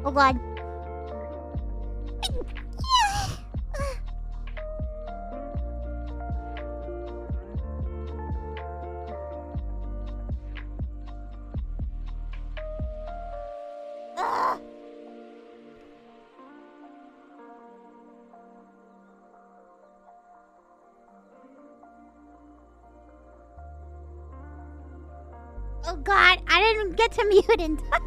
Oh god. Oh god, I didn't get to mute in time.